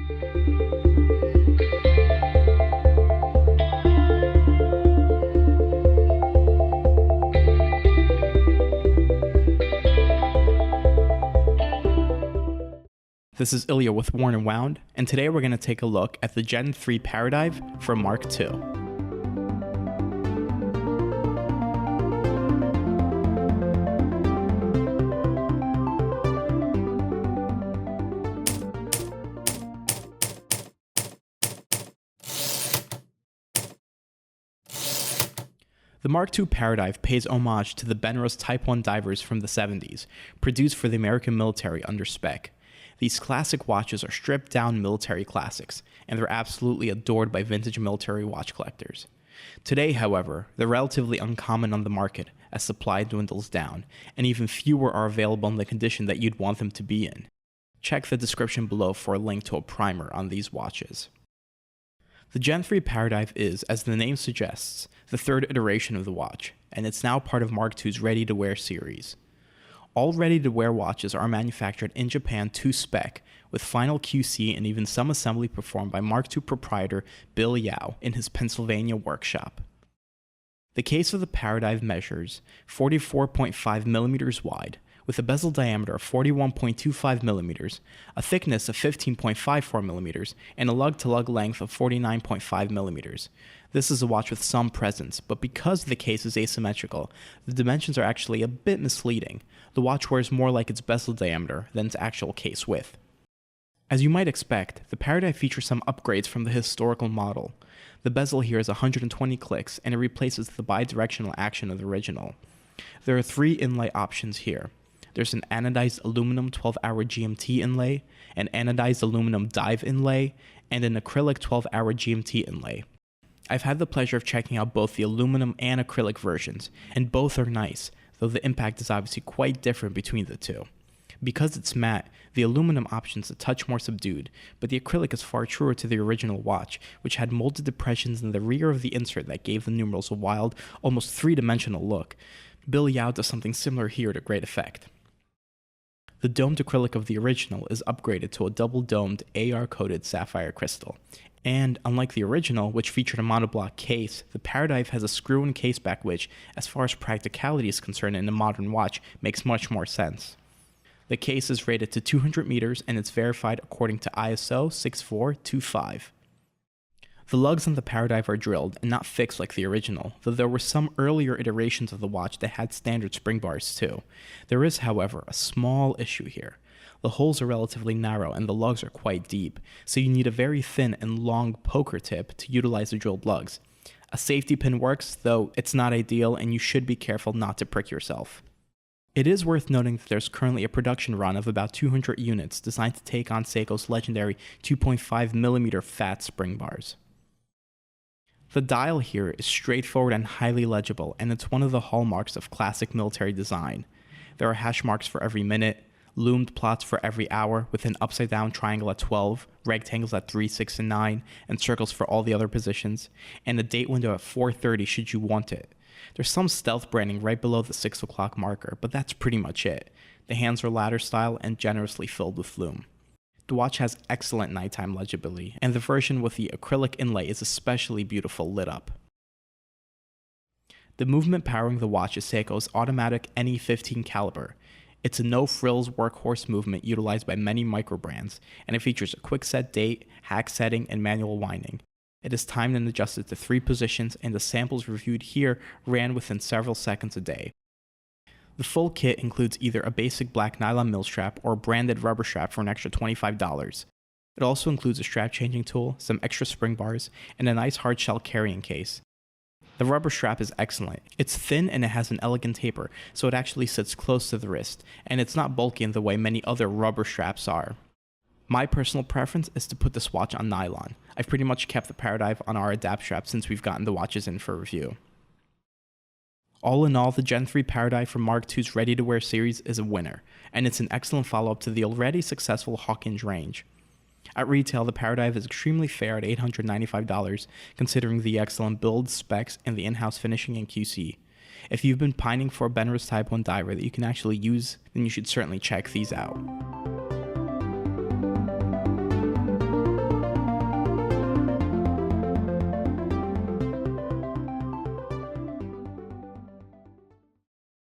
This is Ilya with Worn & Wound, and today we're going to take a look at the Gen 3 Paradive from Mark II. The Mark II Paradive pays homage to the Benrose Type 1 divers from the 70s, produced for the American military under spec. These classic watches are stripped-down military classics, and they're absolutely adored by vintage military watch collectors. Today, however, they're relatively uncommon on the market as supply dwindles down, and even fewer are available in the condition that you'd want them to be in. Check the description below for a link to a primer on these watches. The Gen 3 Paradive is, as the name suggests, the third iteration of the watch, and it's now part of Mark II's ready-to-wear series. All ready-to-wear watches are manufactured in Japan to spec, with final QC and even some assembly performed by Mark II proprietor Bill Yao in his Pennsylvania workshop. The case of the Paradive measures 44.5 millimeters wide, with a bezel diameter of 41.25 millimeters, a thickness of 15.54 millimeters, and a lug-to-lug length of 49.5 millimeters. This is a watch with some presence, but because the case is asymmetrical, the dimensions are actually a bit misleading. The watch wears more like its bezel diameter than its actual case width. As you might expect, the Paradive features some upgrades from the historical model. The bezel here is 120 clicks, and it replaces the bidirectional action of the original. There are 3 inlay options here. There's an anodized aluminum 12-hour GMT inlay, an anodized aluminum dive inlay, and an acrylic 12-hour GMT inlay. I've had the pleasure of checking out both the aluminum and acrylic versions, and both are nice, though the impact is obviously quite different between the two. Because it's matte, the aluminum option's a touch more subdued, but the acrylic is far truer to the original watch, which had molded depressions in the rear of the insert that gave the numerals a wild, almost three-dimensional look. Bill Yao does something similar here to great effect. The domed acrylic of the original is upgraded to a double-domed AR-coated sapphire crystal. And, unlike the original, which featured a monoblock case, the Paradive has a screw-in case back which, as far as practicality is concerned in a modern watch, makes much more sense. The case is rated to 200 meters and it's verified according to ISO 6425. The lugs on the Paradive are drilled and not fixed like the original, though there were some earlier iterations of the watch that had standard spring bars too. There is, however, a small issue here. The holes are relatively narrow and the lugs are quite deep, so you need a very thin and long poker tip to utilize the drilled lugs. A safety pin works, though it's not ideal and you should be careful not to prick yourself. It is worth noting that there's currently a production run of about 200 units designed to take on Seiko's legendary 2.5mm fat spring bars. The dial here is straightforward and highly legible, and it's one of the hallmarks of classic military design. There are hash marks for every minute, loomed plots for every hour with an upside-down triangle at 12, rectangles at 3, 6, and 9, and circles for all the other positions, and a date window at 4:30 should you want it. There's some stealth branding right below the 6 o'clock marker, but that's pretty much it. The hands are ladder style and generously filled with lume. The watch has excellent nighttime legibility, and the version with the acrylic inlay is especially beautiful lit up. The movement powering the watch is Seiko's automatic NE15 caliber. It's a no-frills workhorse movement utilized by many micro brands, and it features a quick set date, hack setting, and manual winding. It is timed and adjusted to 3 positions, and the samples reviewed here ran within several seconds a day. The full kit includes either a basic black nylon mill strap or a branded rubber strap for an extra $25. It also includes a strap changing tool, some extra spring bars, and a nice hard shell carrying case. The rubber strap is excellent. It's thin and it has an elegant taper, so it actually sits close to the wrist, and it's not bulky in the way many other rubber straps are. My personal preference is to put this watch on nylon. I've pretty much kept the Paradive on our adapt strap since we've gotten the watches in for review. All in all, the Gen 3 Paradive from Mark II's ready-to-wear series is a winner, and it's an excellent follow-up to the already successful Hawkinge range. At retail, the Paradive is extremely fair at $895, considering the excellent build, specs, and the in-house finishing and QC. If you've been pining for a Benrose Type 1 diver that you can actually use, then you should certainly check these out.